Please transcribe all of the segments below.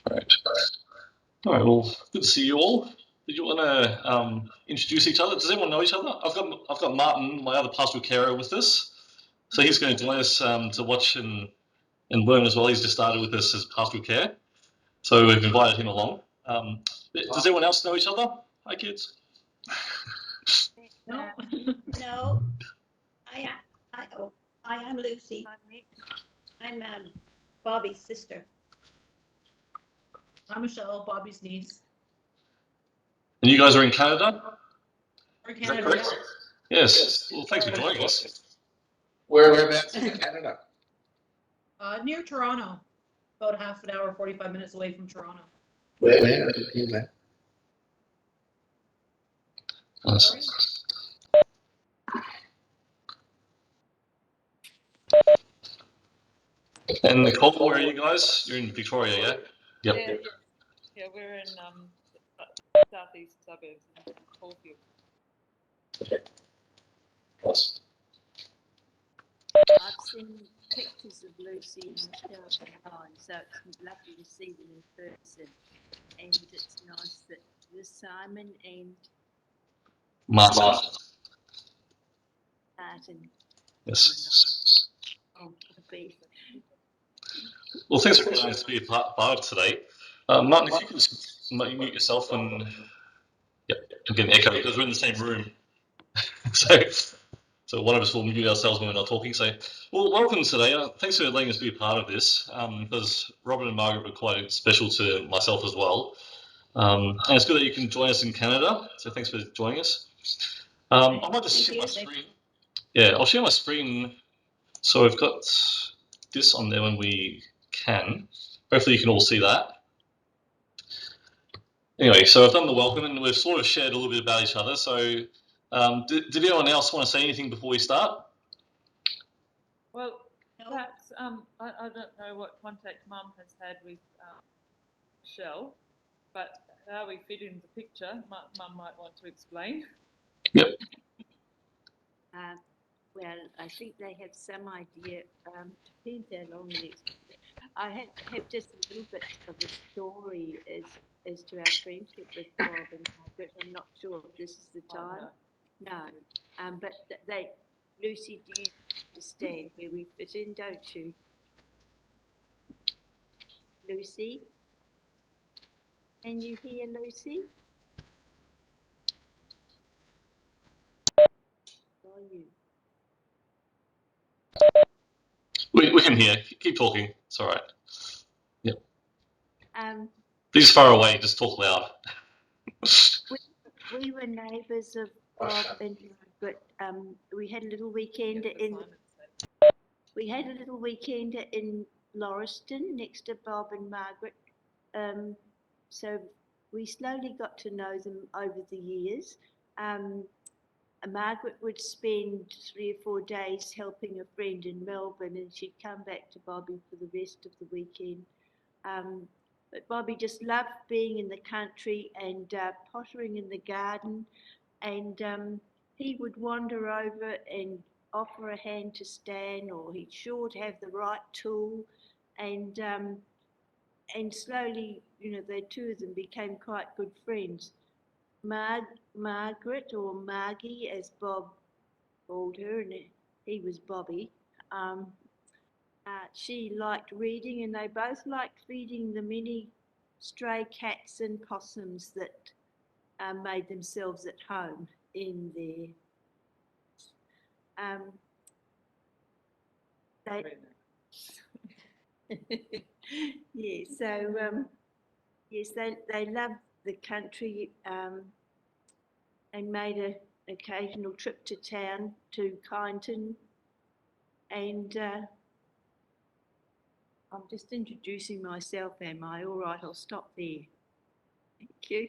Great. All right. Well, good to see you all. Did you want to introduce each other? Does everyone know each other? I've got Martin, my other pastoral carer, with us, so he's going to join us to watch and learn as well. He's just started with us as pastoral care, so we've invited him along. Does everyone else know each other? Hi, kids. No. No. I am Lucy. I'm Bobby's sister. I'm Michelle, Bobby's niece. And you guys are in Canada? We're in Is that Canada, correct? Yes. Well, thanks for joining us. Whereabouts in Canada? Near Toronto, about half an hour, 45 minutes away from Toronto. Where? Sorry? And Nicole, where are you guys? You're in Victoria, yeah? Yep. Yeah, we're in southeast suburbs in Caulfield. Awesome. I've seen pictures of Lucy and Michelle online, so it's lovely to see them in person. And it's nice that there's Simon and Martin. Yes. Oh, beef. Well, thanks for joining us to be a part of today. Martin, if you could just mute yourself and I'm getting echo because we're in the same room. So one of us will mute ourselves when we're not talking. So, well, welcome today. Thanks for letting us be a part of this because Robert and Margaret were quite special to myself as well. And it's good that you can join us in Canada. So thanks for joining us. I might just share my screen. Yeah, I'll share my screen. So I've got this on there when we can. Hopefully you can all see that. Anyway, so I've done the welcome and we've sort of shared a little bit about each other. So did anyone else want to say anything before we start? Well, perhaps I don't know what contact Mum has had with Michelle, but how we fit in the picture, Mum might want to explain. Yep. Well, I think they have some idea. Depends how long it is. I have just a little bit of a story as to our friendship with Bob and Margaret. I'm not sure if this is the time. No. But Lucy, do you understand where we fit in, don't you? Lucy? Can you hear Lucy? Are you? We can hear. Keep talking. It's all right. Yep. Please far away. Just talk loud. We were neighbours of Bob and Margaret. We had a little weekend in Lauriston next to Bob and Margaret. So we slowly got to know them over the years. Margaret would spend 3 or 4 days helping a friend in Melbourne, and she'd come back to Bobby for the rest of the weekend. But Bobby just loved being in the country and pottering in the garden, and he would wander over and offer a hand to Stan, or he'd sure to have the right tool, and slowly, the two of them became quite good friends. Margaret, or Margie, as Bob called her, and he was Bobby. She liked reading, and they both liked feeding the many stray cats and possums that made themselves at home in there. Yes, they loved the country and made an occasional trip to town, to Kyneton, and I'm just introducing myself, am I? All right, I'll stop there. Thank you.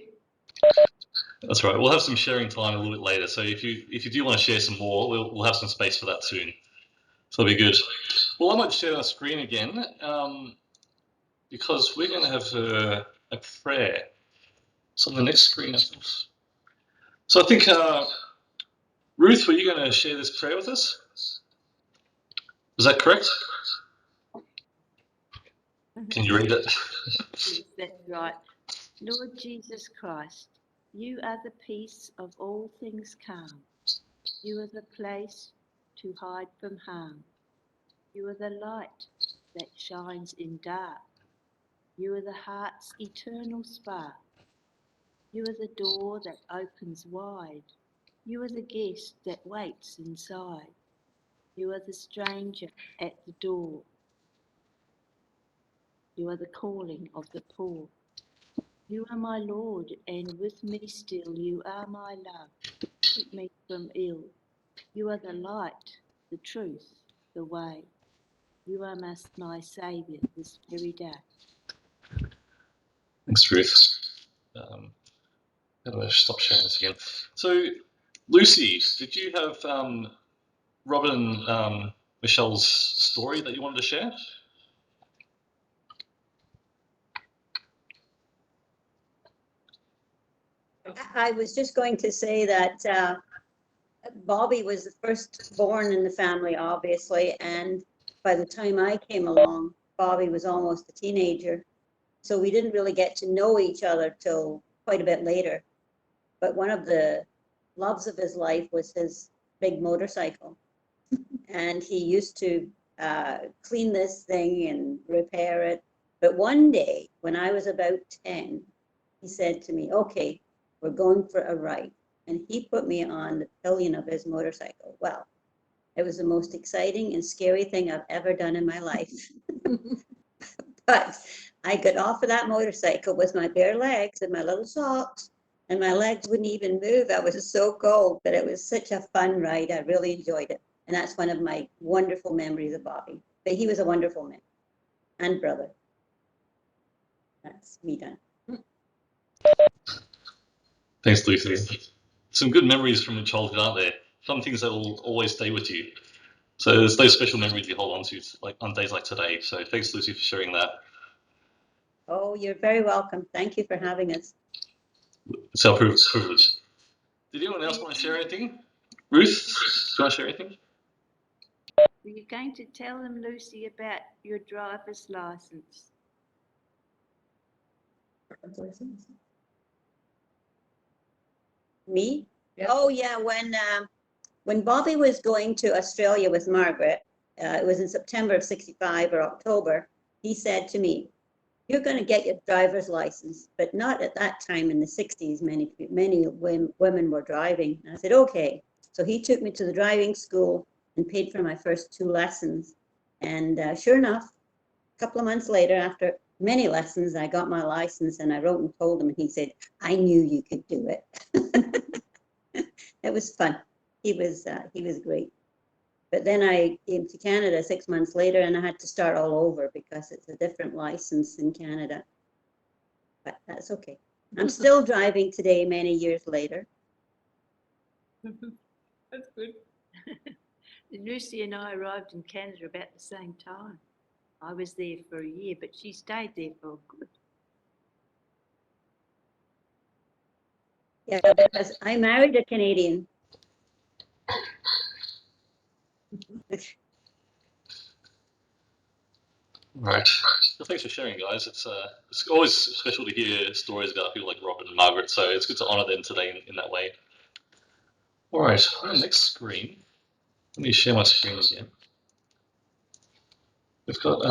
That's right. We'll have some sharing time a little bit later. So if you do want to share some more, we'll have some space for that soon. So that'll be good. Well, I might share our screen again because we're going to have a prayer. It's on the next screen. So I think, Ruth, were you going to share this prayer with us? Is that correct? Can you read it? Yes, That's right. Lord Jesus Christ, you are the peace of all things calm. You are the place to hide from harm. You are the light that shines in dark. You are the heart's eternal spark. You are the door that opens wide. You are the guest that waits inside. You are the stranger at the door. You are the calling of the poor. You are my Lord, and with me still you are my love. Keep me from ill. You are the light, the truth, the way. You are my Saviour this very day. Thanks, Ruth. How do I stop sharing this again? So, Lucy, did you have Robert and Michelle's story that you wanted to share? I was just going to say that Bobby was the first born in the family, obviously, and by the time I came along, Bobby was almost a teenager. So we didn't really get to know each other till quite a bit later. But one of the loves of his life was his big motorcycle. And he used to clean this thing and repair it. But one day, when I was about 10, he said to me, okay, we're going for a ride. And he put me on the pillion of his motorcycle. Well, it was the most exciting and scary thing I've ever done in my life. But I got off of that motorcycle with my bare legs and my little socks, and my legs wouldn't even move. I was so cold, but it was such a fun ride. I really enjoyed it. And that's one of my wonderful memories of Bobby. But he was a wonderful man and brother. That's me done. Thanks, Lucy. Some good memories from your childhood, aren't there? Some things that will always stay with you. So there's those special memories you hold on to, like on days like today. So thanks, Lucy, for sharing that. Oh, you're very welcome. Thank you for having us. It's our privilege. Did anyone else want to share anything? Ruth, do you want to share anything? Were you going to tell them, Lucy, about your driver's license? Me? Yep. Oh, yeah. When Bobby was going to Australia with Margaret, it was in September of 65 or October, he said to me, you're going to get your driver's license, but not at that time in the 60s. Many women were driving. And I said, okay. So he took me to the driving school and paid for my first 2 lessons. And sure enough, a couple of months later, after many lessons, I got my license, and I wrote and told him, and he said, I knew you could do it. It was fun. He was great. But then I came to Canada 6 months later, and I had to start all over because it's a different license in Canada. But that's okay. I'm still driving today, many years later. That's good. Lucy and I arrived in Canada about the same time. I was there for a year, but she stayed there for good. Yeah, because I married a Canadian. Right. Well, thanks for sharing, guys. It's always special to hear stories about people like Robert and Margaret, so it's good to honour them today in that way. All right, on the next screen, let me share my screen again. We've got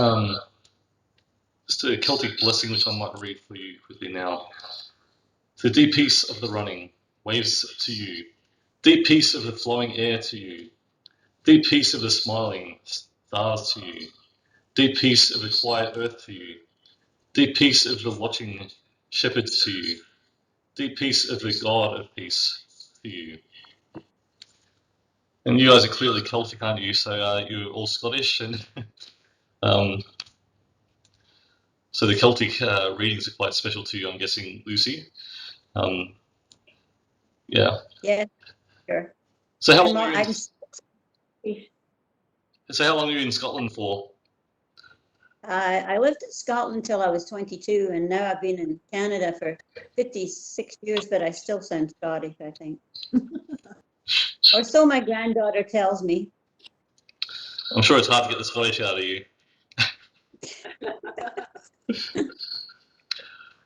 just a Celtic blessing, which I might read for you quickly now. The deep peace of the running, waves to you. Deep peace of the flowing air to you. Deep peace of the smiling stars to you. Deep peace of the quiet earth to you. Deep peace of the watching shepherds to you. Deep peace of the God of peace to you. And you guys are clearly Celtic, aren't you? So you're all Scottish, and so the Celtic readings are quite special to you, I'm guessing, Lucy. Yeah. Yeah, sure. So how long are you I'm So how long are you in Scotland for? I lived in Scotland until I was 22, and now I've been in Canada for 56 years, but I still sound Scottish, I think. Or so my granddaughter tells me. I'm sure it's hard to get the Scottish out of you.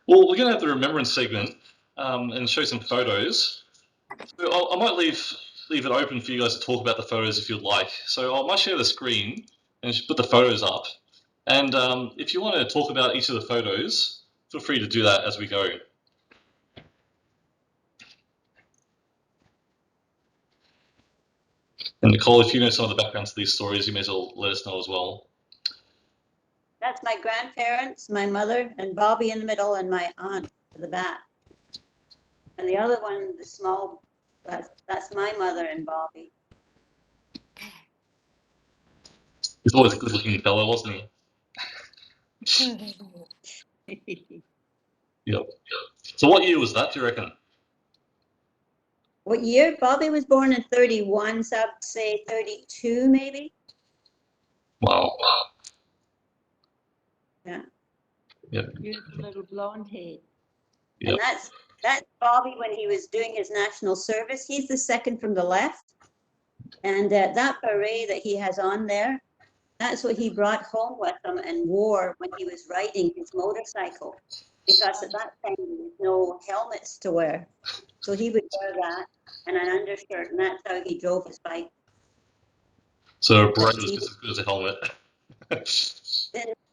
Well, we're going to have the remembrance segment and show some photos. So I might leave it open for you guys to talk about the photos if you'd like. So I might share the screen and just put the photos up. And if you want to talk about each of the photos, feel free to do that as we go. And Nicole, if you know some of the backgrounds to these stories, you may as well let us know as well. That's my grandparents, my mother, and Bobby in the middle, and my aunt at the back. And the other one, the small, that's my mother and Bobby. He's always a good-looking fellow, wasn't he? Yep. So what year was that, do you reckon? What year? Bobby was born in 31, so I'd say 32 maybe. Wow. Yeah. Yep. Beautiful little blonde head. Yep. And that's Bobby when he was doing his national service. He's the second from the left. And that beret that he has on there, that's what he brought home with him and wore when he was riding his motorcycle. Because at that time there was no helmets to wear. So he would wear that and an undershirt, and that's how he drove his bike. So a beret was just as good as a helmet.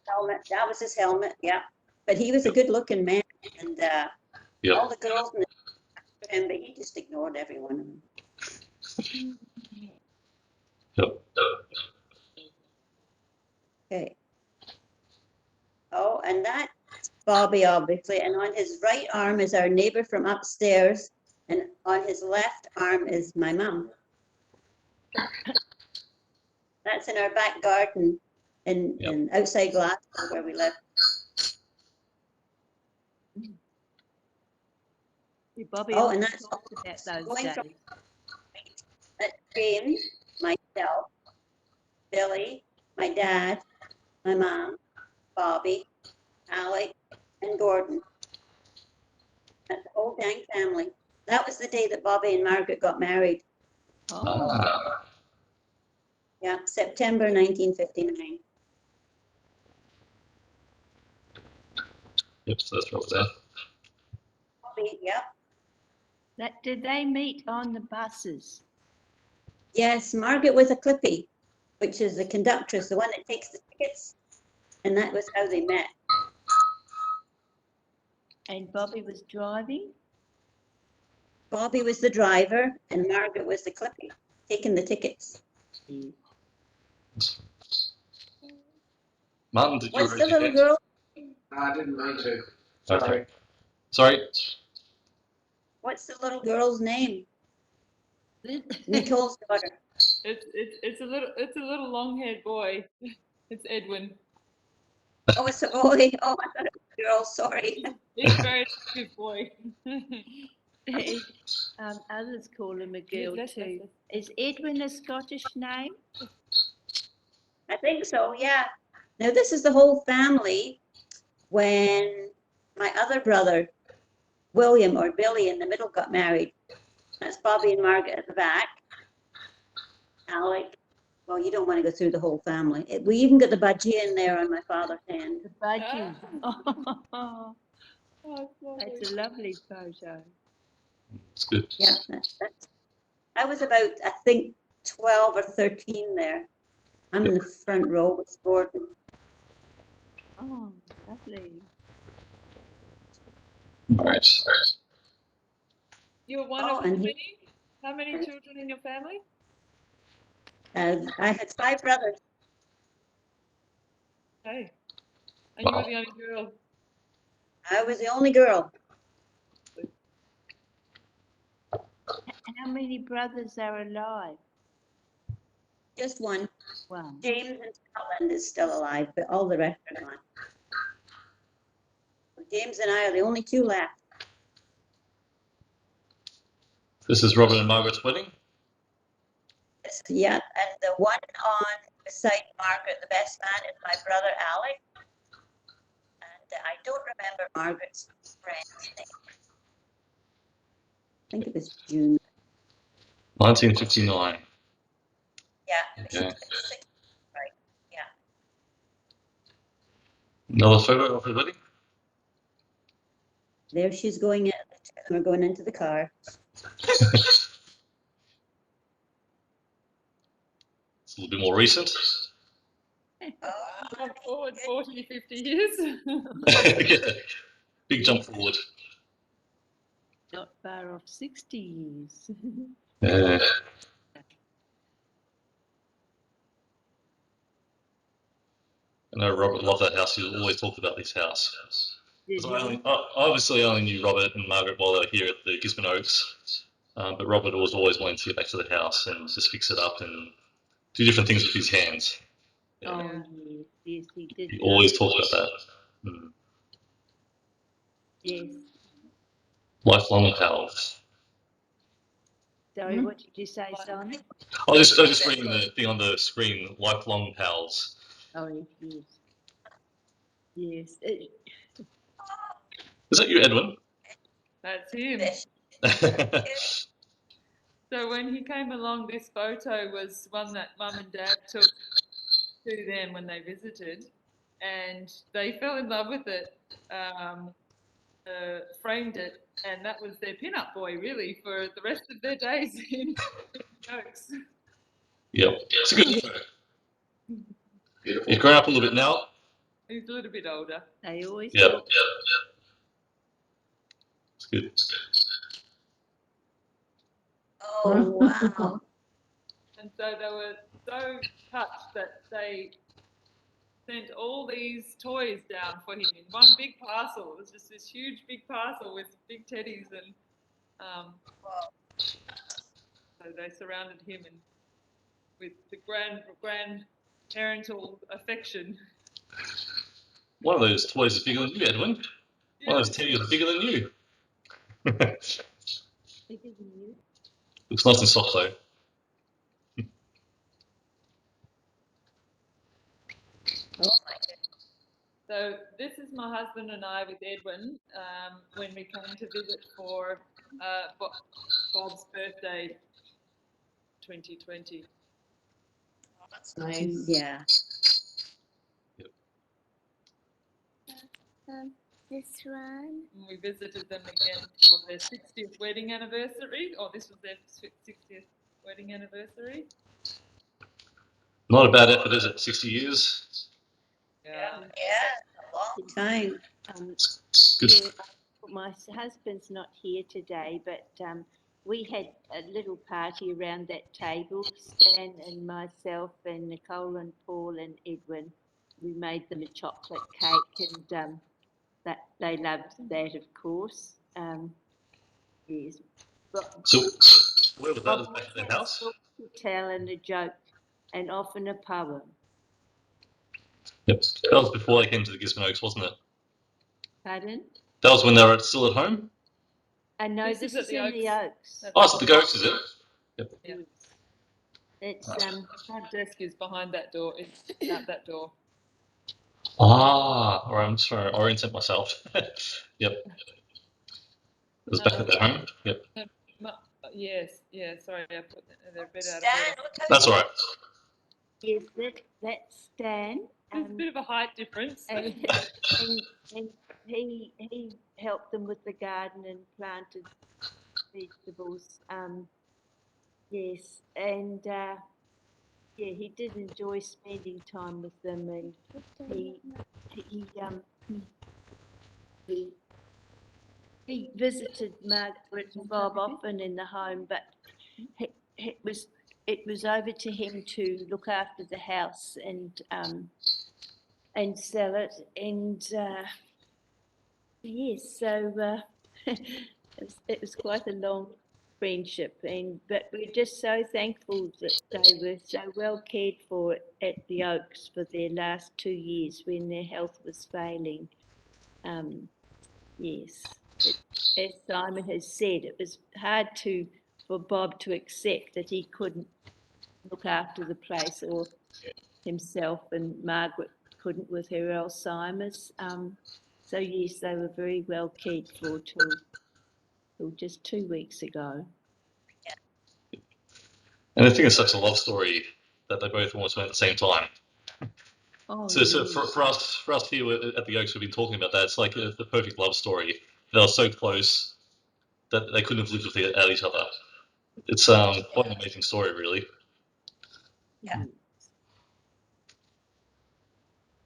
Helmet, that was his helmet, yeah. But he was a good-looking man, and Yep. all the girls in the him, but he just ignored every one of them. Yep. Okay. Oh, and that's Bobby, obviously, and on his right arm is our neighbor from upstairs, and on his left arm is my mum. That's in our back garden in outside Glasgow where we live. Bobby Oh, always and that's talked about those going days. from that's James, myself, Billy, my dad, my mom, Bobby, Alec, and Gordon. That's the whole dang family. That was the day that Bobby and Margaret got married. Oh, Ah. Yeah, September 1959. Yep, so that's right there. Bobby, yep. did they meet on the buses? Yes, Margaret was a clippy, which is the conductress, the one that takes the tickets, and that was how they met. And Bobby was driving? Bobby was the driver, and Margaret was the clippy, taking the tickets. Martin, did you What's raise the your little hand? girl? No, I didn't mean to. Okay. Sorry. Sorry. What's the little girl's name? Nicole's daughter. It's a little long-haired boy. It's Edwin. Oh, it's a boy. Oh, I thought it was a girl. Sorry. He's a very good boy. Others call him a girl Yes, too. yes. Is Edwin a Scottish name? I think so, yeah. Now, this is the whole family when my other brother, William or Billy in the middle, got married. That's Bobby and Margaret at the back. Alec. Well, you don't want to go through the whole family. We even got the budgie in there on my father's hand. The budgie. Oh, it's lovely. That's a lovely photo. It's good. Yeah, that's. I was about, I think, 12 or 13 there. I'm in the front row with Gordon. Oh, lovely. All right. You're one Oh, of and how many children in your family? I had 5 brothers. Hey, and you Wow. were the only girl. I was the only girl. How many brothers are alive? Just one. One. James in Scotland is still alive, but all the rest are gone. James and I are the only 2 left. This is Robert and Margaret's wedding. Yeah, and the one on beside Margaret, the best man, is my brother Alec. And I don't remember Margaret's friend's name. I think it was June. 1959. Yeah, Okay. right. Yeah. Another photo of the wedding. There she's going in. We're going into the car. It's a little bit more recent. Jump forward 40, 50 years. Yeah, big jump forward. Not far off 60 years. Yeah. I know Robert loved that house. He always talked about this house. Did 'Cause you? I obviously only knew Robert and Margaret while they were here at the Gisborne Oaks, but Robert was always wanting to get back to the house and just fix it up and do different things with his hands. Yeah. Oh, yes, yes, he did. He always talked about that. Yes. Lifelong pals. Sorry, what did you say, Simon? I was just reading the thing on the screen. Lifelong pals. Oh, yes. Yes. Is that you, Edwin? That's him. So when he came along, this photo was one that Mum and Dad took to them when they visited, and they fell in love with it, framed it, and that was their pin-up boy, really, for the rest of their days in Oaks. Yep. It's a good photo. He's grown up a little bit now. He's a little bit older. They always Yep. talk. It's good. Oh, wow. And so they were so touched that they sent all these toys down for him in one big parcel. It was just this huge big parcel with big teddies, and so they surrounded him and with the grand parental affection. One of those toys is bigger than you, Edwin. One of those teddies is bigger than you. Bigger than you. Looks nice and soft though. So this is my husband and I with Edwin when we came to visit for Bob's birthday, 2020. That's nice. Yeah. This one. And we visited them again for their 60th wedding anniversary. Oh, this was their 60th wedding anniversary. Not a bad effort, is it? 60 years. Yeah. A long time. Good. Yeah, my husband's not here today, but we had a little party around that table, Stan and myself and Nicole and Paul and Edwin. We made them a chocolate cake, and that they loved that, of course. Yes. But So, where was that? Bob Was back at their had a house? story to tell and a joke, and often a poem. Yep. That was before they came to the Gisborne Oaks, wasn't it? Pardon? That was when they were still at home? I know This this is at is the in the Oaks. Oaks. That's Oh, it's the Oaks, is it? Yep. Yeah. It's The front desk is behind that door. It's out that door. Ah, all right, I'm just trying to orient myself. Yep. It was back at their home? Yep. Yes, yeah, sorry, I put they're a bit out of Stan, order. That's all right. yes, that's Stan. There's a bit of a height difference. And he helped them with the garden and planted vegetables. Yes, and yeah, he did enjoy spending time with them, and he visited Margaret and Bob often in the home, but it was over to him to look after the house and sell it, and yes, so it was quite a long friendship, but we're just so thankful that they were so well cared for at the Oaks for their last 2 years when their health was failing. Yes, as Simon has said, it was hard for Bob to accept that he couldn't look after the place, or himself, and Margaret couldn't with her Alzheimer's. So yes, they were very well cared for till just 2 weeks ago. And I think it's such a love story that they both almost went at the same time. Oh, So for us here at the Oaks, we've been talking about that. It's like the perfect love story. they were so close that they couldn't have lived without each other. It's quite an amazing story, really. Yeah.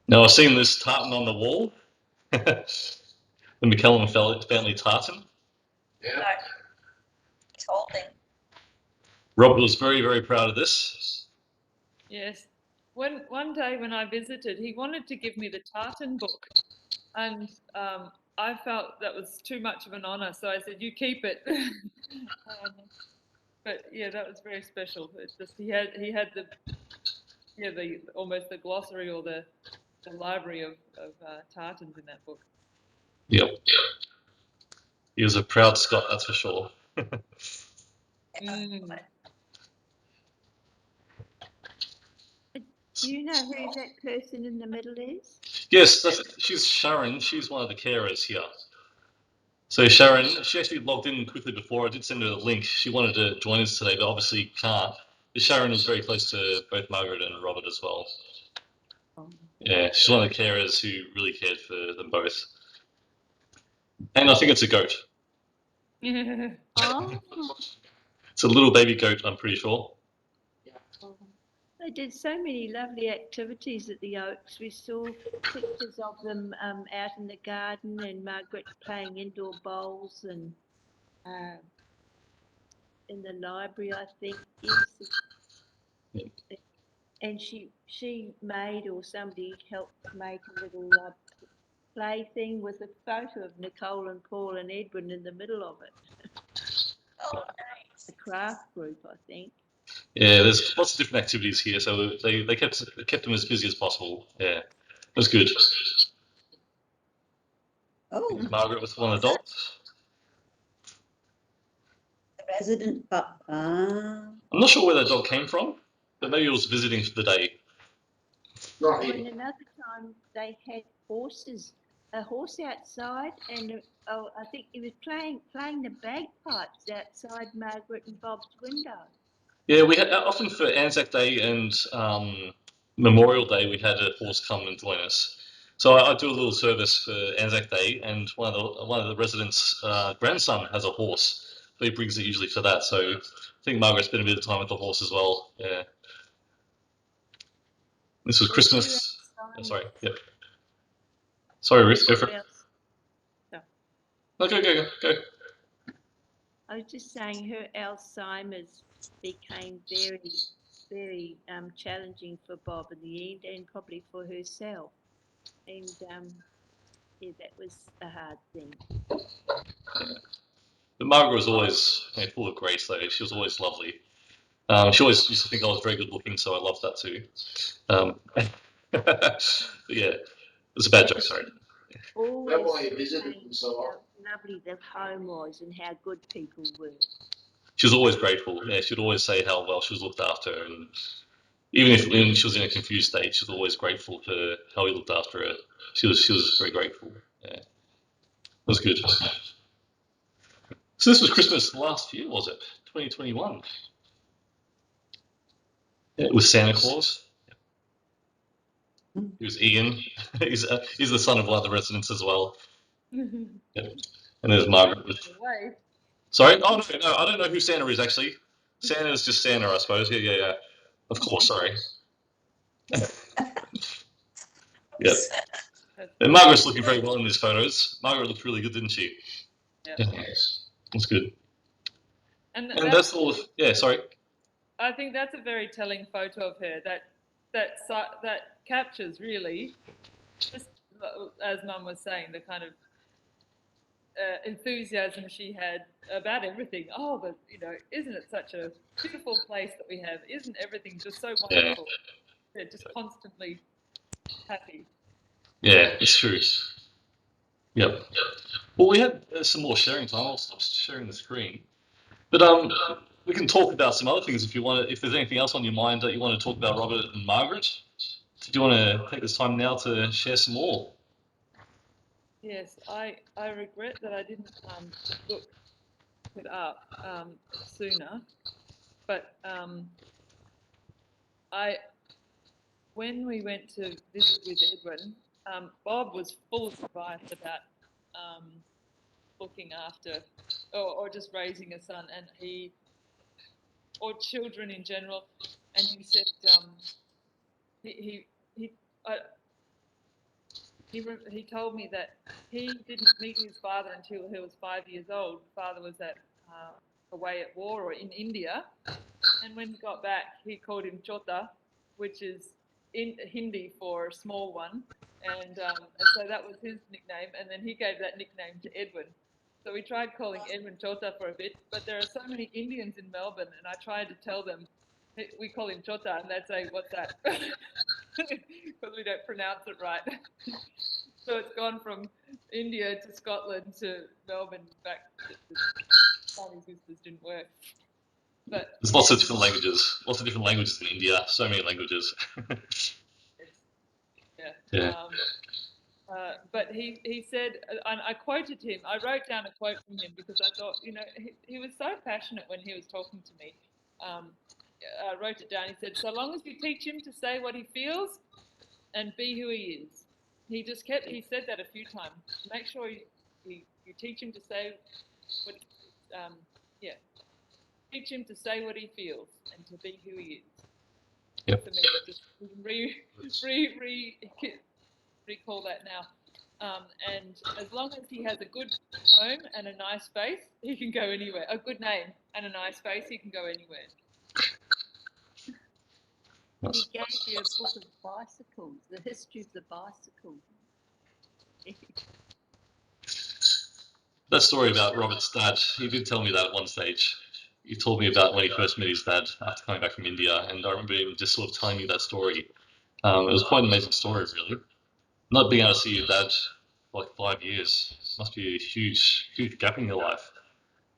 Now, I've seen this tartan on the wall. The McCallum family tartan. Yeah. It's holding. Robert was very, very proud of this. Yes. One day when I visited, he wanted to give me the tartan book, and I felt that was too much of an honour, so I said, "You keep it." But yeah, that was very special. It just he had the almost the glossary or the library of tartans in that book. Yep. He was a proud Scot, that's for sure. Mm. Do you know who that person in the middle is? Yes, she's Sharon. She's one of the carers here. So Sharon, she actually logged in quickly before. I did send her the link. She wanted to join us today, but obviously can't. But Sharon was very close to both Margaret and Robert as well. Yeah, she's one of the carers who really cared for them both. And I think it's a goat. Oh, It's a little baby goat, I'm pretty sure. they did so many lovely activities at the Oaks. We saw pictures of them out in the garden and Margaret playing indoor bowls and in the library, I think. Yes. And she made or somebody helped make a little play thing with a photo of Nicole and Paul and Edwin in the middle of it. Oh, nice. A craft group, I think. Yeah, there's lots of different activities here, so they kept them as busy as possible. Yeah, it was good. Oh, Margaret with one of the dogs. the resident pup. Ah. I'm not sure where that dog came from, but maybe it was visiting for the day. Not Oh, here. and another time they had a horse outside, and I think he was playing the bagpipes outside Margaret and Bob's window. Yeah, we had often for Anzac Day and Memorial Day, we had a horse come and join us. So I do a little service for Anzac Day, and one of the residents' grandson has a horse, so he brings it usually for that. So I think Margaret spent a bit of time with the horse as well. Yeah. This was Christmas. Oh, sorry. Yep. Sorry, Ruth. Go for it. No, go. I was just saying her Alzheimer's became very, very challenging for Bob in the end and probably for herself. And yeah, that was a hard thing. But Margaret was always full of grace, though. She was always lovely. She always used to think I was very good looking, so I loved that too. But yeah, it was a bad joke, sorry. Always That's why you visited saying them so often. how lovely the home was and how good people were. She was always grateful. Yeah, she'd always say how well she was looked after, and even if when she was in a confused state, she was always grateful for how he looked after her. She was very grateful. Yeah, it was good. So this was Christmas last year, was it? 2021. Yeah, it was Santa Claus. He was Ian. he's the son of one of the residents as well. Yeah. And there's Margaret. Sorry? Oh, no, I don't know who Santa is, actually. Santa is just Santa, I suppose. Yeah. Of course, sorry. Yeah. And Margaret's looking very well in these photos. Margaret looked really good, didn't she? Yeah. That's good. And that's all. Yeah, sorry. I think that's a very telling photo of her. That captures really, just as Mum was saying, the kind of enthusiasm she had about everything. Oh, but isn't it such a beautiful place that we have? Isn't everything just so wonderful? Yeah, just constantly happy. Yeah, it's true. Yep. Well, we had some more sharing time. I'll stop sharing the screen. But we can talk about some other things if you want. If there's anything else on your mind that you want to talk about, Robert and Margaret, do you want to take this time now to share some more? Yes, I regret that I didn't look it up sooner, but when we went to visit with Edwin, Bob was full of advice about looking after or just raising a son, and or children in general, and he said he he told me that he didn't meet his father until he was 5 years old. Father was away at war or in India, and when he got back, he called him Chota, which is in Hindi for small one, and so that was his nickname. And then he gave that nickname to Edwin. So we tried calling Edwin Chota for a bit, but there are so many Indians in Melbourne, and I tried to tell them we call him Chota, and they'd say, "What's that?" Because we don't pronounce it right. So it's gone from India to Scotland to Melbourne back. The family sisters didn't work. But There's lots of different languages. Lots of different languages in India. So many languages. yeah. But he said, and I quoted him. I wrote down a quote from him because I thought, he was so passionate when he was talking to me. I wrote it down. He said, "So long as you teach him to say what he feels and be who he is." He said that a few times. Make sure you teach him to say what, teach him to say what he feels and to be who he is. Yep. For me, just recall that now. And as long as he has a good home and a nice face, he can go anywhere. A good name and a nice face, he can go anywhere. He gave you a book of bicycles, the history of the bicycle. That story about Robert's dad, he did tell me that at one stage. He told me about when he first met his dad after coming back from India, and I remember him just sort of telling me that story. It was quite an amazing story, really. Not being able to see your dad for like 5 years must be a huge, huge gap in your life.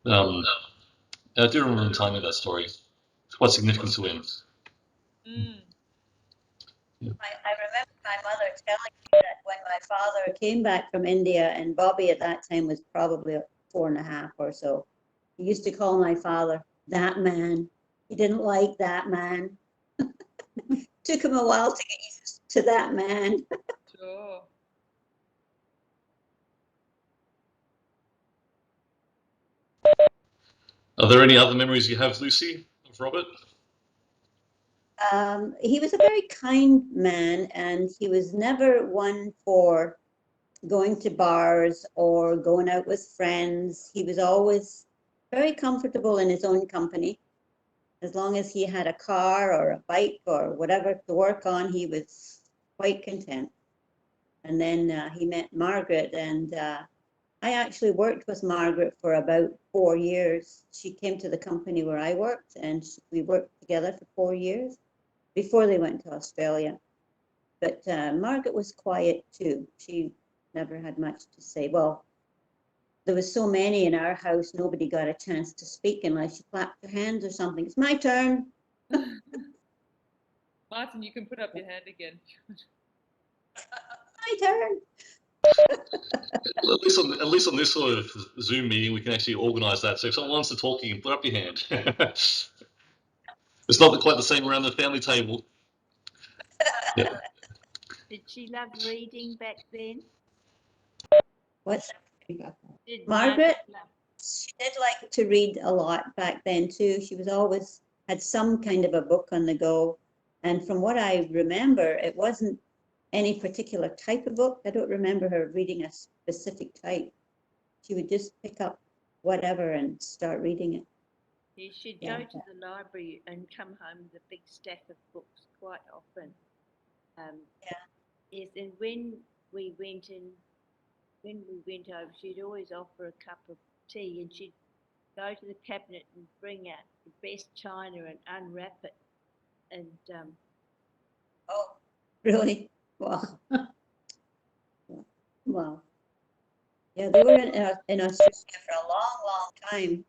I do remember him telling me that story. It's quite significant to him. I remember my mother telling me that when my father came back from India, and Bobby at that time was probably 4.5 or so, he used to call my father that man. He didn't like that man. Took him a while to get used to that man. Sure. Are there any other memories you have, Lucy, of Robert? He was a very kind man, and he was never one for going to bars or going out with friends. He was always very comfortable in his own company. As long as he had a car or a bike or whatever to work on, he was quite content. And then he met Margaret, and I actually worked with Margaret for about 4 years. She came to the company where I worked, and we worked together for 4 years before they went to Australia. But Margaret was quiet too. She never had much to say. Well, there was so many in our house, nobody got a chance to speak unless you clapped your hands or something. It's my turn. Martin, you can put up your hand again. My turn. At least on this sort of Zoom meeting, we can actually organise that. So if someone wants to talk, you can put up your hand. It's not quite the same around the family table. Yeah. Did she love reading back then? What's Did Margaret? love? She did like to read a lot back then too. She was always had some kind of a book on the go. And from what I remember, it wasn't any particular type of book. I don't remember her reading a specific type. She would just pick up whatever and start reading it. She'd Yeah. go to the library and come home with a big stack of books quite often. Yes, and when we went over, she'd always offer a cup of tea, and she'd go to the cabinet and bring out the best china and unwrap it. And oh, really? Wow. Wow. Yeah, they were in Australia for a long, long time.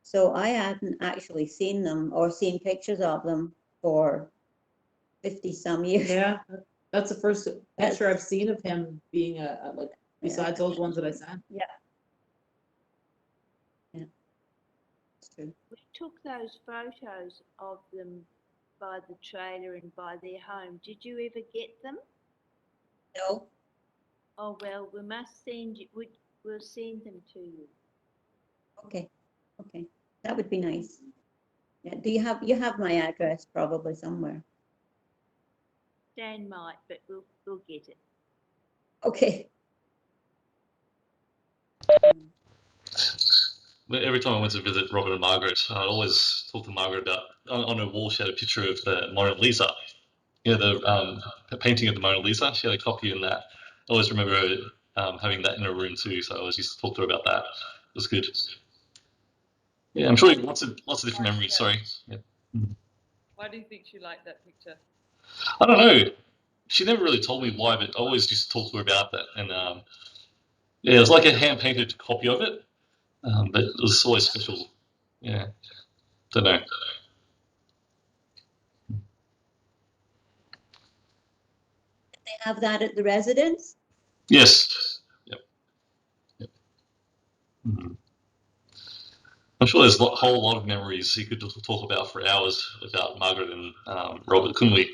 So I hadn't actually seen them or seen pictures of them for 50 some years. Yeah, that's the first picture I've seen of him being like besides those ones that I sent. Yeah. Yeah. It's true. we took those photos of them by the trailer and by their home. Did you ever get them? No. Oh well, we must send you. we'll send them to you. Okay, okay, that would be nice. Yeah, do you have my address probably somewhere? Dan might, but we'll get it. Okay. Every time I went to visit Robert and Margaret, I'd always talk to Margaret about, on her wall she had a picture of the Mona Lisa. You know, the painting of the Mona Lisa. She had a copy in that. I always remember her having that in her room too, so I always used to talk to her about that. It was good. Yeah, I'm sure you have lots of different memories. Sorry. Yeah. Why do you think she liked that picture? I don't know. She never really told me why, but I always used to talk to her about that. And yeah, it was like a hand painted copy of it, but it was always special. Yeah, don't know. They have that at the residence? Yes. Yep. Yep. I'm sure there's a whole lot of memories you could talk about for hours about Margaret and Robert, couldn't we?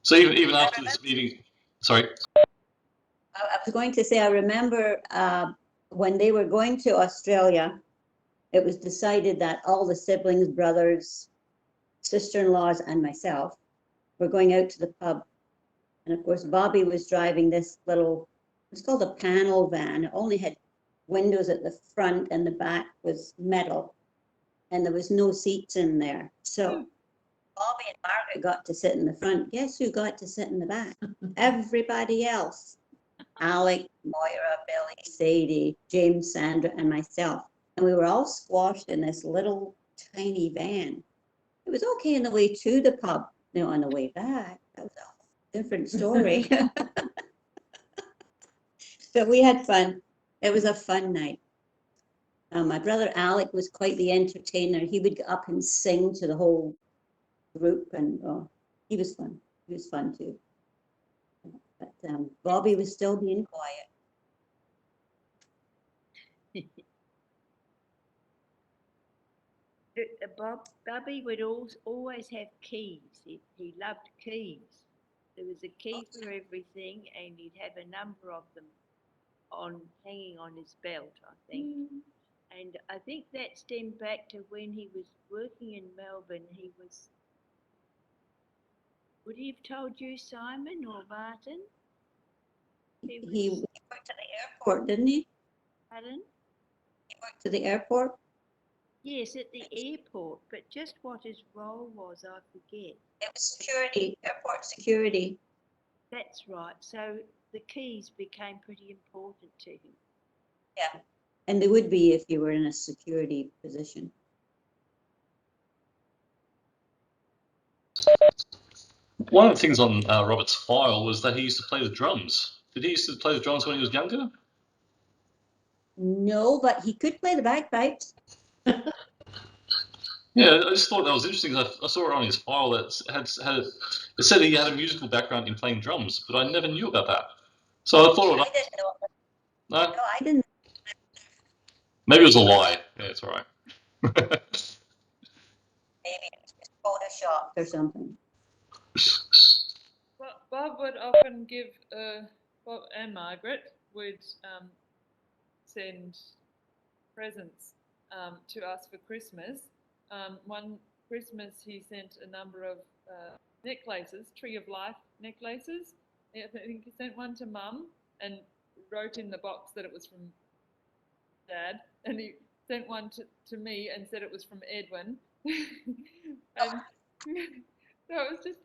So even after this meeting, sorry. I was going to say, I remember when they were going to Australia, it was decided that all the siblings, brothers, sister-in-laws, and myself were going out to the pub. And of course, Bobby was driving this little, it's called a panel van. It only had windows at the front and the back was metal. And there was no seats in there. So Bobby and Margaret got to sit in the front. Guess who got to sit in the back? Everybody else. Alec, Moira, Billy, Sadie, James, Sandra, and myself. And we were all squashed in this little tiny van. It was okay on the way to the pub. No, on the way back, that was a different story. But we had fun. It was a fun night. My brother Alec was quite the entertainer. He would get up and sing to the whole group, and he was fun. He was fun too. But Bobby was still being quiet. Bobby would always have keys. He loved keys. There was a key for everything, and he'd have a number of them hanging on his belt, I think. And I think that stemmed back to when he was working in Melbourne. Would he have told you, Simon or Martin? He worked to the airport, didn't he? Pardon? He worked to the airport. Yes, at the airport, but just what his role was, I forget. It was security, airport security. That's right. So the keys became pretty important to him. Yeah, and they would be if you were in a security position. One of the things on Robert's file was that he used to play the drums. Did he used to play the drums when he was younger? No, but he could play the bagpipes. Yeah, I just thought that was interesting. I saw it on his file that it said he had a musical background in playing drums, but I never knew about that. So I thought I didn't know. no, No, I didn't. maybe it was a lie. Yeah, it's all right. Maybe it was just photoshopped or something. Well, Bob would often give, Bob and Margaret would send presents to us for Christmas. One Christmas he sent a number of necklaces, Tree of Life necklaces. I think he sent one to Mum and wrote in the box that it was from Dad, and he sent one to me and said it was from Edwin. And so it was just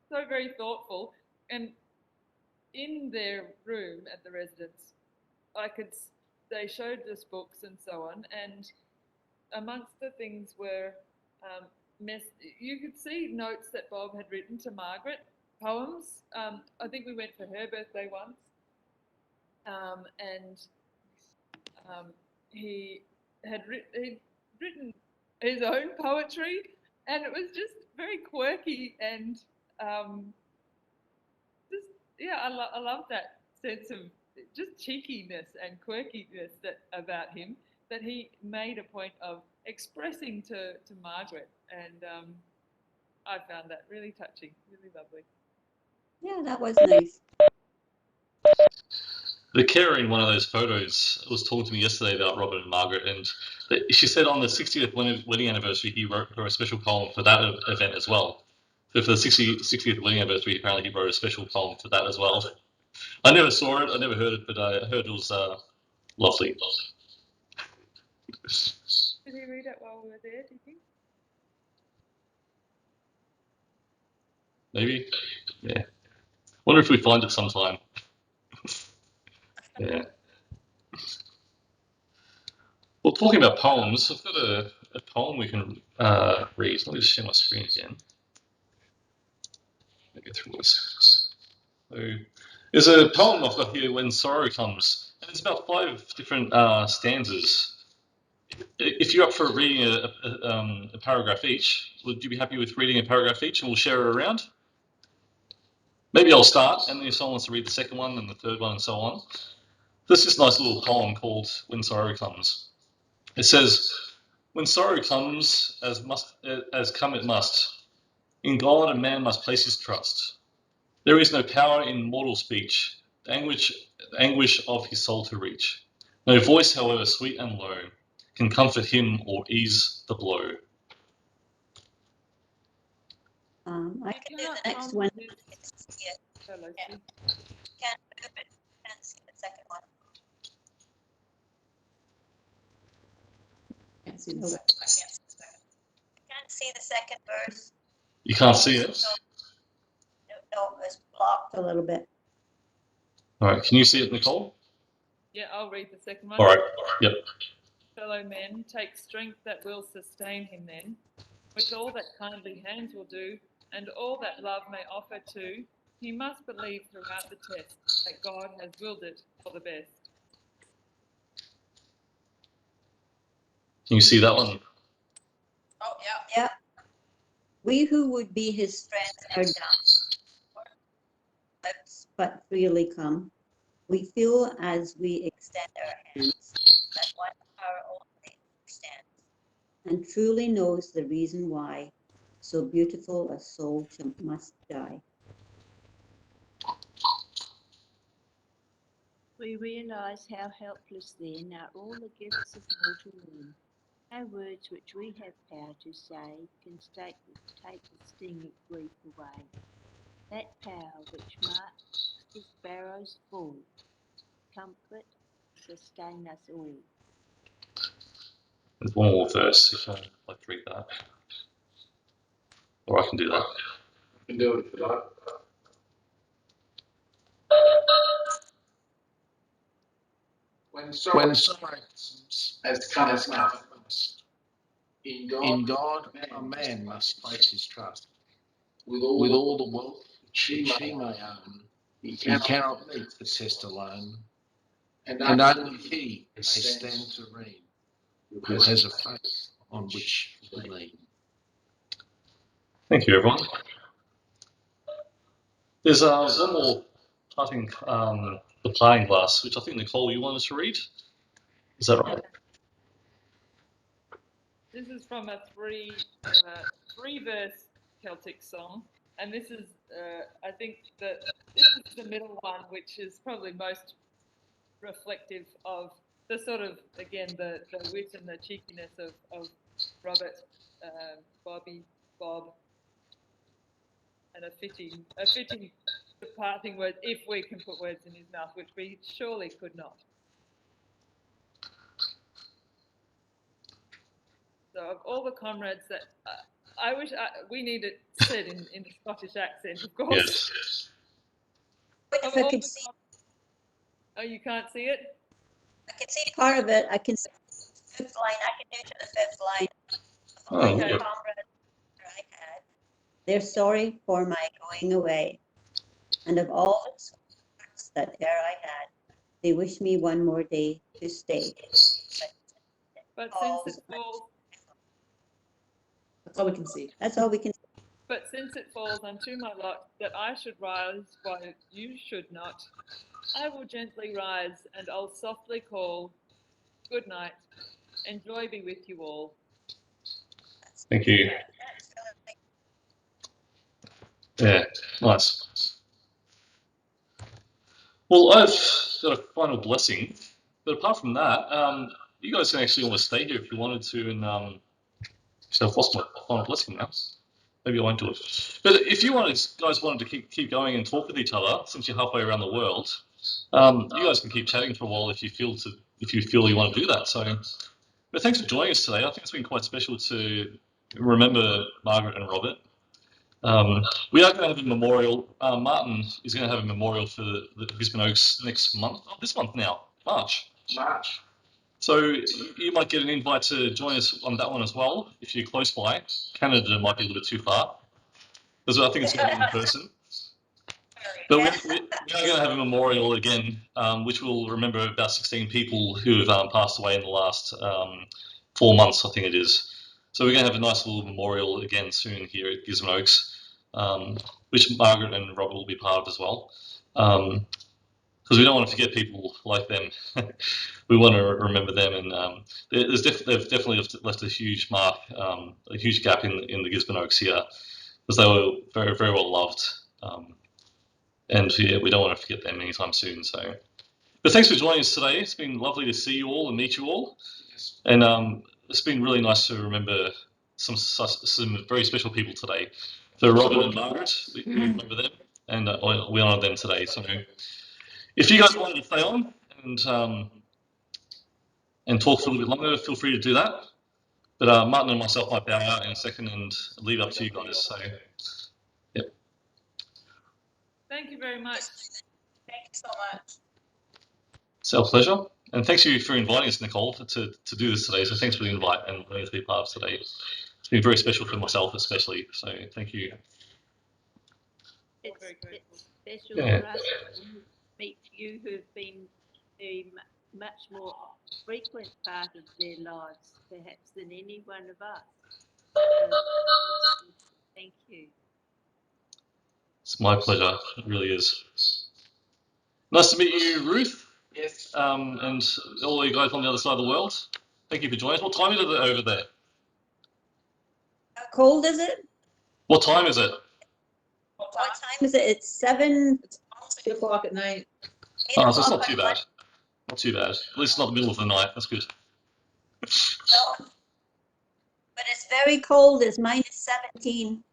so very thoughtful. And in their room at the residence, they showed us books and so on, and amongst the things were you could see notes that Bob had written to Margaret, poems. I think we went for her birthday once, and he had written his own poetry, and it was just very quirky and just yeah, I love that sense of just cheekiness and quirkiness about him that he made a point of expressing to Margaret, and I found that really touching, really lovely. Yeah, that was nice. the carer in one of those photos was talking to me yesterday about Robert and Margaret, and she said on the 60th wedding anniversary, he wrote her a special poem for that event as well. So for the 60th wedding anniversary, apparently he wrote a special poem for that as well. I never saw it, I never heard it, but I heard it was lovely. Did he read it while we were there, do you think? Maybe? Yeah. Wonder if we find it sometime. Yeah. Well, talking about poems, I've got a poem we can read. Let me just share my screen again. Let me get through this. So, there's a poem I've got here, When Sorrow Comes, and it's about 5 different stanzas. If you're up for reading a paragraph each, would you be happy with reading a paragraph each, and we'll share it around? Maybe I'll start, and then if someone wants to read the second one, and the third one, and so on. This is a nice little poem called When Sorrow Comes. It says, when sorrow comes, as come it must, in God a man must place his trust. There is no power in mortal speech, the anguish of his soul to reach. No voice, however sweet and low, can comfort him or ease the blow. I can do the next one. So, Lucy. Can't move it. Can't see the second one. Can't see the No, second. I can't see the second verse. You can't see it? No, it's blocked a little bit. All right, can you see it, Nicole? Yeah, I'll read the second one. All right, yep. Fellow men, take strength that will sustain him then, with all that kindly hands will do, and all that love may offer too. He must believe throughout the test that God has willed it for the best. Can you see that one? Oh, yeah. Yeah. We who would be his friends are down, but freely come. We feel as we extend our hands that one power only understands and truly knows the reason why so beautiful a soul must die. We realise how helpless then are all the gifts of mortal men. No words which we have power to say can take the sting of grief away. That power which marks the sparrow's fall, comfort, sustain us all. There's one more verse, if I'd like to read that. Or I can do that. You can do it if you like. When sorrow comes, as cometh must, in God a man must place his trust. With all the wealth which he may own, he cannot meet the test alone, and only he may stand serene, who has a faith on which to lean. Thank you, everyone. There's one more, I think, The Playing Glass, which I think, Nicole, you wanted to read? Is that right? This is from a three-verse Celtic song, and this is, I think that this is the middle one, which is probably most reflective of the sort of, again, the wit and the cheekiness of Robert, Bobby, Bob, and a fitting departing word, if we can put words in his mouth, which we surely could not. So of all the comrades that I wish we need it said in the Scottish accent, of course. Yes. If I could see, Oh, you can't see it? I can see part of it. I can see the fifth line. I can do to the fifth line. Oh, My okay. comrades I had, they're sorry for my going away, and of all the sweethearts that e'er I had, they wish me one more day to stay. But since it falls, That's all we can see. That's all we can. but since it falls unto my lot that I should rise while you should not, I will gently rise and I'll softly call, good night, and joy be with you all. Thank you. Yeah, nice. Well, I've got a final blessing. But apart from that, you guys can actually almost stay here if you wanted to. And so I've lost my final blessing now. Maybe I won't do it. But if you guys wanted to keep going and talk with each other, since you're halfway around the world, you guys can keep chatting for a while if you feel you want to do that. So, but thanks for joining us today. I think it's been quite special to remember Margaret and Robert. We are going to have a memorial. Martin is going to have a memorial for the Gisborne Oaks next month. Oh, this month now, March. So you might get an invite to join us on that one as well if you're close by. Canada might be a little bit too far, because I think it's going to be in person. But we are going to have a memorial again, which will remember about 16 people who have passed away in the last 4 months, I think it is. So we're going to have a nice little memorial again soon here at Gisborne Oaks, which Margaret and Robert will be part of as well. Because we don't want to forget people like them. We want to remember them, and they've definitely left a huge mark, a huge gap in the Gisborne Oaks here, because they were very, very well loved. And yeah, we don't want to forget them anytime soon. So, but thanks for joining us today. It's been lovely to see you all and meet you all, and it's been really nice to remember some very special people today. So Robert and Margaret, we remember them, and we honour them today. So, if you guys wanted to stay on and talk for a little bit longer, feel free to do that. But Martin and myself might bow out in a second and leave it up to you guys. So, yep. Thank you very much. Thank you so much. It's our pleasure. And thanks you for inviting us, Nicole, to do this today. So thanks for the invite and letting us be part of today. It's been very special for myself, especially. So thank you. It's Very grateful. special for us to meet you who have been a much more frequent part of their lives, perhaps, than any one of us. So, thank you. It's my pleasure. It really is. Nice to meet you, Ruth. Yes. And all you guys on the other side of the world. Thank you for joining us. What time is it over there? How cold is it? What time is it? What time is it? It's 7. It's almost 8 o'clock at night. 8 Oh, so it's o'clock not too on bad. Not too bad. At least it's not the middle of the night. That's good. No. But it's very cold. It's minus 17.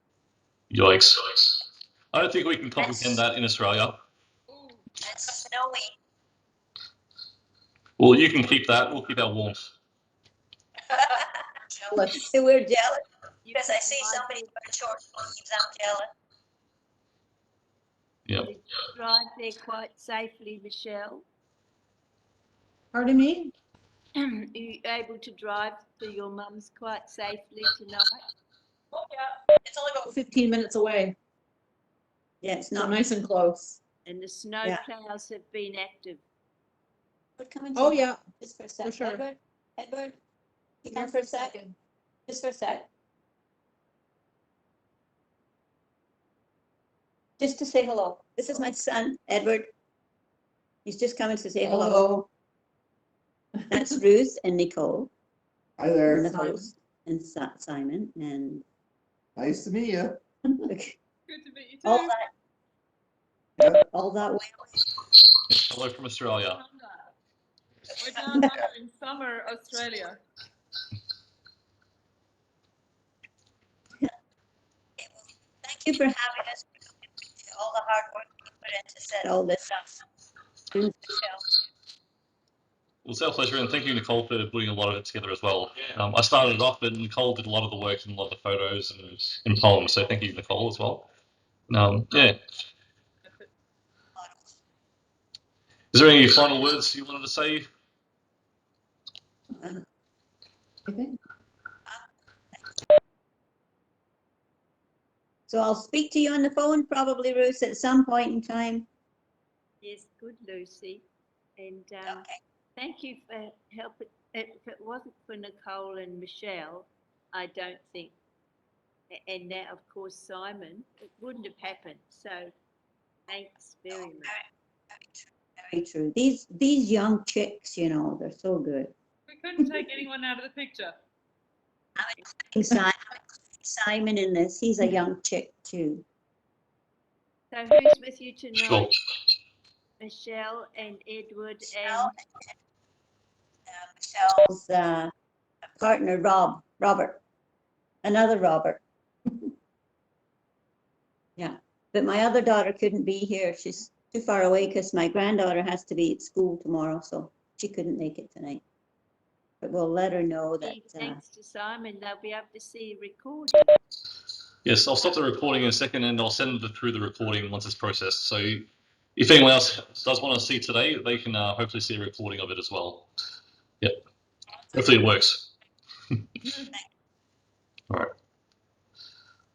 Yikes. I don't think we can comprehend that in Australia. It's snowy. Well, you can keep that. We'll keep our warmth. Jealous. We're jealous because I see somebody wearing short sleeves. I'm jealous. Yep. Did you drive there quite safely, Michelle? Pardon me? Are you able to drive to your mum's quite safely tonight? Oh, yeah. It's only about 15 minutes away. Yeah, it's So not. nice and close. And the snow Yeah. plows have been active. Oh, yeah. Just for a sec. For sure. Edward, you Here come for a second. Just for a sec. Just to say hello. This is my son, Edward. He's just coming to say hello. Hello. That's Ruth and Nicole Hi and there. the host and Simon and Nice to meet you. Good to meet you too. all that way. Hello from Australia. We're down under in summer Australia. Thank you for having us. All the hard work you put in to set all this up. Well, it's our pleasure, and thank you, Nicole, for putting a lot of it together as well. I started it off, but Nicole did a lot of the work and a lot of the photos and poems. So thank you, Nicole, as well. Yeah. Is there any final words you wanted to say? I think. So I'll speak to you on the phone, probably, Ruth, at some point in time. Yes, good, Lucy. And Okay. thank you for helping. If it wasn't for Nicole and Michelle, I don't think, and now, of course, Simon, it wouldn't have happened. So thanks very much. Very true. These young chicks, you know, they're so good. We couldn't take anyone out of the picture. Simon in this, he's a young chick too. So who's with you tonight? Sure. Michelle and Edward and Michelle's partner, Robert, another Robert. Yeah, but my other daughter couldn't be here. She's too far away because my granddaughter has to be at school tomorrow, so she couldn't make it tonight. But we'll let her know that. thanks to Simon, they'll be able to see a recording. Yes, I'll stop the recording in a second and I'll send it through the recording once it's processed. So if anyone else does want to see today, they can hopefully see a recording of it as well. Yep. Hopefully it works. All right.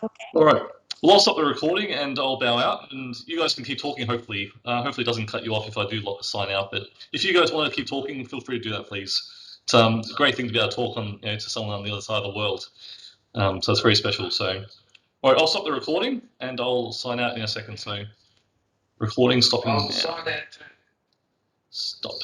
Okay. All right. Well, I'll stop the recording and I'll bow out, and you guys can keep talking. Hopefully, hopefully it doesn't cut you off if I do sign out. But if you guys want to keep talking, feel free to do that, please. It's a great thing to be able to talk on, to someone on the other side of the world. So it's very special. So, all right, I'll stop the recording and I'll sign out in a second. So, recording stopping. I'll sign out. Stop.